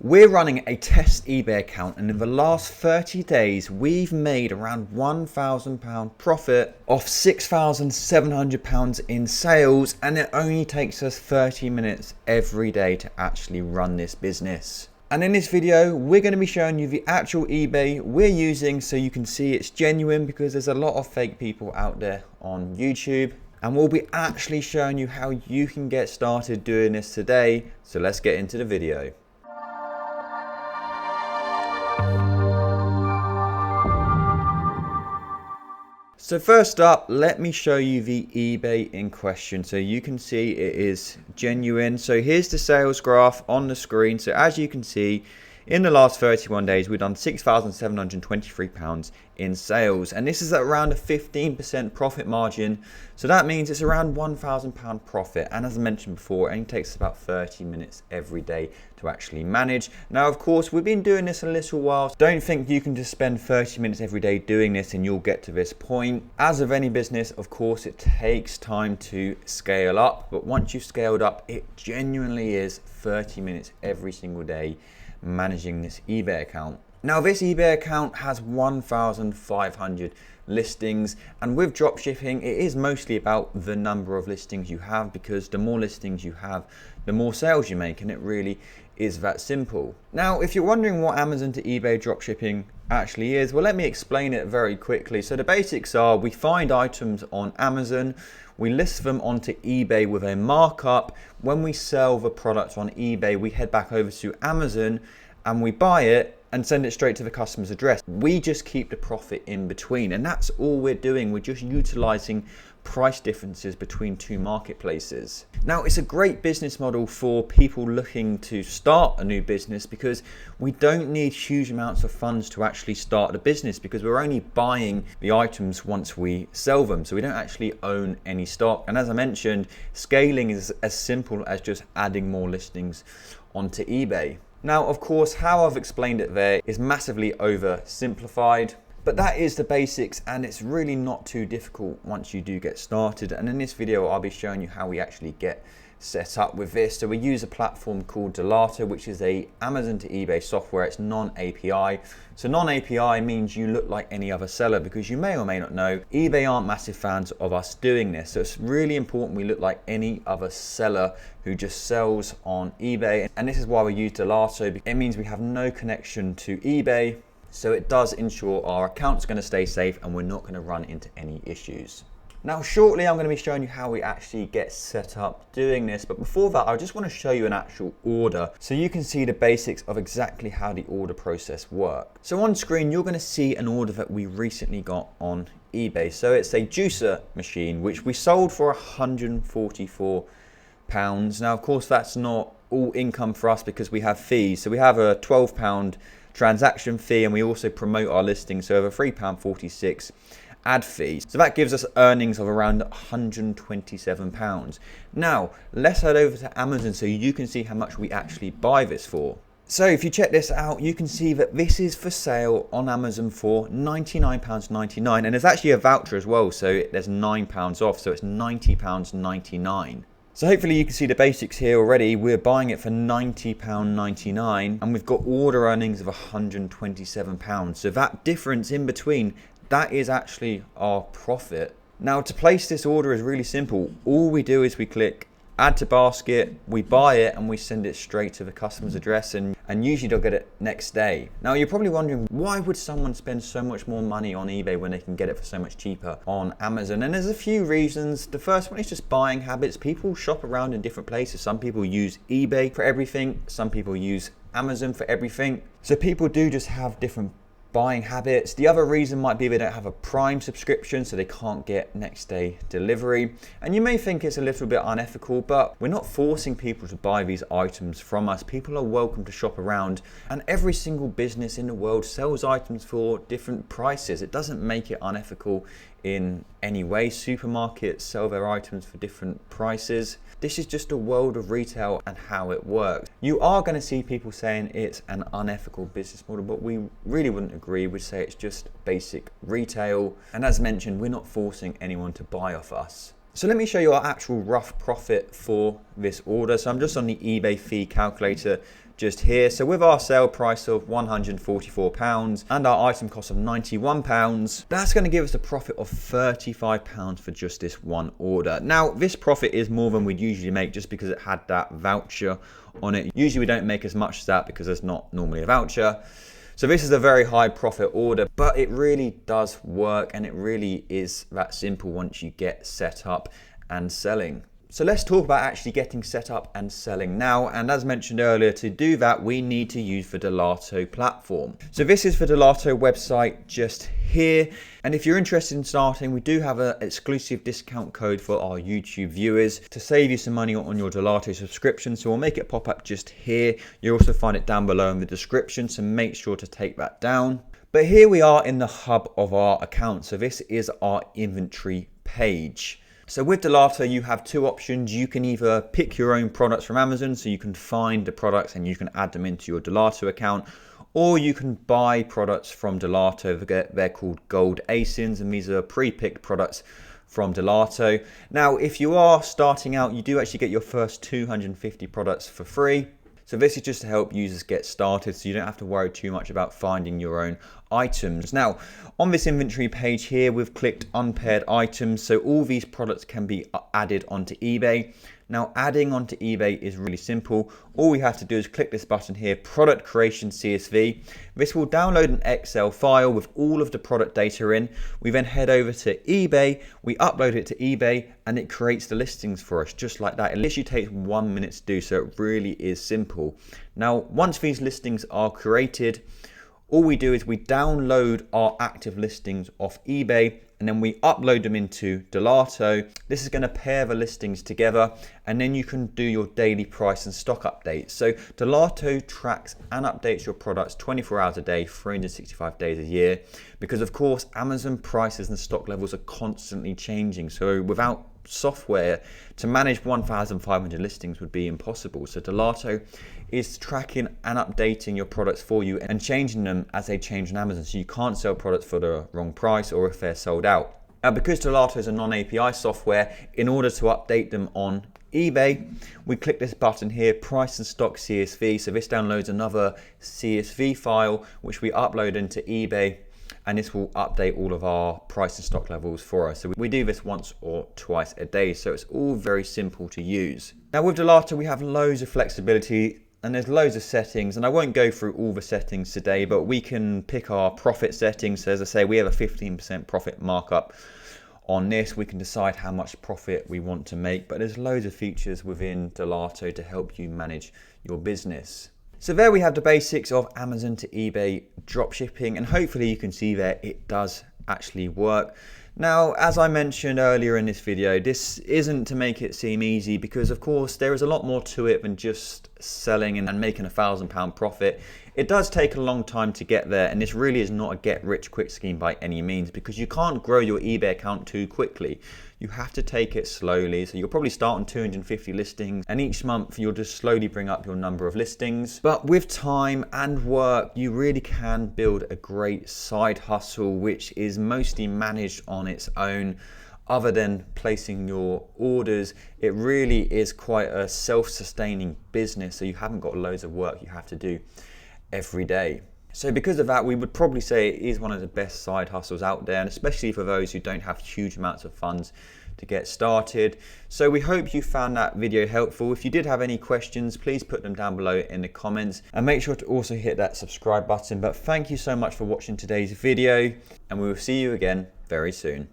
We're running a test eBay account, and in the last 30 days, we've made around £1,000 profit off £6,700 in sales, and it only takes us 30 minutes every day to actually run this business. And in this video, we're going to be showing you the actual eBay we're using so you can see it's genuine, because there's a lot of fake people out there on YouTube. And we'll be actually showing you how you can get started doing this today. So let's get into the video. So first up, let me show you the eBay in question so you can see it is genuine. So here's the sales graph on the screen. So as you can see, in the last 31 days, we've done £6,723 in sales. And this is at around a 15% profit margin. So that means it's around £1,000 profit. And as I mentioned before, it only takes about 30 minutes every day to actually manage. Now, of course, we've been doing this a little while. Don't think you can just spend 30 minutes every day doing this and you'll get to this point. As of any business, of course, it takes time to scale up. But once you've scaled up, it genuinely is 30 minutes every single day managing this eBay account. Now, this eBay account has 1,500 listings, and with dropshipping, it is mostly about the number of listings you have, because the more listings you have, the more sales you make, and it really is that simple. Now, if you're wondering what Amazon to eBay dropshipping actually is, well, let me explain it very quickly. So the basics are, we find items on Amazon, we list them onto eBay with a markup. When we sell the product on eBay, we head back over to Amazon and we buy it and send it straight to the customer's address. We just keep the profit in between, and that's all we're doing. We're just utilizing price differences between two marketplaces. Now, it's a great business model for people looking to start a new business, because we don't need huge amounts of funds to actually start a business, because we're only buying the items once we sell them. So we don't actually own any stock. And as I mentioned, scaling is as simple as just adding more listings onto eBay. Now, of course, how I've explained it there is massively oversimplified, but that is the basics, and it's really not too difficult once you do get started. And in this video, I'll be showing you how we actually get set up with this. So we use a platform called Delato, which is a Amazon to eBay software. It's non-API. So non-API means you look like any other seller, because you may or may not know, eBay aren't massive fans of us doing this. So it's really important we look like any other seller who just sells on eBay. And this is why we use Delato. It means we have no connection to eBay. So it does ensure our account's going to stay safe and we're not going to run into any issues. Now, shortly, I'm going to be showing you how we actually get set up doing this. But before that, I just want to show you an actual order so you can see the basics of exactly how the order process works. So on screen, you're going to see an order that we recently got on eBay. So it's a juicer machine, which we sold for £144. Now, of course, that's not all income for us because we have fees. So we have a £12 transaction fee, and we also promote our listing. So we have a £3.46 ad fee. So that gives us earnings of around £127. Now, let's head over to Amazon so you can see how much we actually buy this for. So if you check this out, you can see that this is for sale on Amazon for £99.99, and there's actually a voucher as well, so there's £9 off, so it's £90.99. So hopefully you can see the basics here already. We're buying it for £90.99, and we've got order earnings of £127. So that difference in between, that is actually our profit. Now, to place this order is really simple. All we do is we click add to basket, we buy it, and we send it straight to the customer's address, and usually they'll get it next day. Now, you're probably wondering, why would someone spend so much more money on eBay when they can get it for so much cheaper on Amazon? And there's a few reasons. The first one is just buying habits. People shop around in different places. Some people use eBay for everything. Some people use Amazon for everything. So people do just have different buying habits. The other reason might be they don't have a Prime subscription, so they can't get next day delivery. And you may think it's a little bit unethical, but we're not forcing people to buy these items from us. People are welcome to shop around, and every single business in the world sells items for different prices. It doesn't make it unethical in any way. Supermarkets sell their items for different prices. This is just a world of retail and how it works. You are going to see people saying it's an unethical business model, but we really wouldn't agree. We'd say it's just basic retail. And as mentioned, we're not forcing anyone to buy off us. So let me show you our actual rough profit for this order. So I'm just on the eBay fee calculator just here. So with our sale price of £144 and our item cost of £91, that's going to give us a profit of £35 for just this one order. Now, this profit is more than we'd usually make just because it had that voucher on it. Usually we don't make as much as that because there's not normally a voucher. So this is a very high profit order, but it really does work, and it really is that simple once you get set up and selling. So let's talk about actually getting set up and selling now. And as mentioned earlier, to do that, we need to use the Delato platform. So this is the Delato website just here. And if you're interested in starting, we do have an exclusive discount code for our YouTube viewers to save you some money on your Delato subscription. So we'll make it pop up just here. You'll also find it down below in the description, so make sure to take that down. But here we are in the hub of our account. So this is our inventory page. So with Delato, you have two options. You can either pick your own products from Amazon, so you can find the products and you can add them into your Delato account, or you can buy products from Delato. They're called Gold ASINs, and these are pre-picked products from Delato. Now, if you are starting out, you do actually get your first 250 products for free. So this is just to help users get started, so you don't have to worry too much about finding your own items. Now, on this inventory page here, we've clicked unpaired items, so all these products can be added onto eBay. Now, adding onto eBay is really simple. All we have to do is click this button here, Product Creation CSV. This will download an Excel file with all of the product data in. We then head over to eBay, we upload it to eBay, and it creates the listings for us just like that. It literally takes 1 minute to do, so it really is simple. Now, once these listings are created, all we do is we download our active listings off eBay, and then we upload them into Delato. This is going to pair the listings together, and then you can do your daily price and stock updates. So Delato tracks and updates your products 24 hours a day, 365 days a year, because of course Amazon prices and stock levels are constantly changing. So without software to manage 1,500 listings would be impossible. So Delato is tracking and updating your products for you and changing them as they change on Amazon, so you can't sell products for the wrong price or if they're sold out. Now, because Delato is a non-API software, in order to update them on eBay, we click this button here, Price and Stock CSV. So this downloads another CSV file which we upload into eBay, and this will update all of our price and stock levels for us. So we do this once or twice a day, so it's all very simple to use. Now with Delato, we have loads of flexibility and there's loads of settings, and I won't go through all the settings today, but we can pick our profit settings. So as I say, we have a 15% profit markup on this. We can decide how much profit we want to make, but there's loads of features within Delato to help you manage your business. So there we have the basics of Amazon to eBay dropshipping, and hopefully you can see there it does actually work. Now, as I mentioned earlier in this video, this isn't to make it seem easy, because of course there is a lot more to it than just selling and making £1,000 profit. It does take a long time to get there, and this really is not a get rich quick scheme by any means, because you can't grow your eBay account too quickly. You have to take it slowly. So you'll probably start on 250 listings, and each month you'll just slowly bring up your number of listings. But with time and work, you really can build a great side hustle, which is mostly managed on its own. Other than placing your orders, it really is quite a self-sustaining business. So you haven't got loads of work you have to do every day. So because of that, we would probably say it is one of the best side hustles out there, and especially for those who don't have huge amounts of funds to get started. So we hope you found that video helpful. If you did have any questions, please put them down below in the comments, and make sure to also hit that subscribe button. But thank you so much for watching today's video, and we will see you again very soon.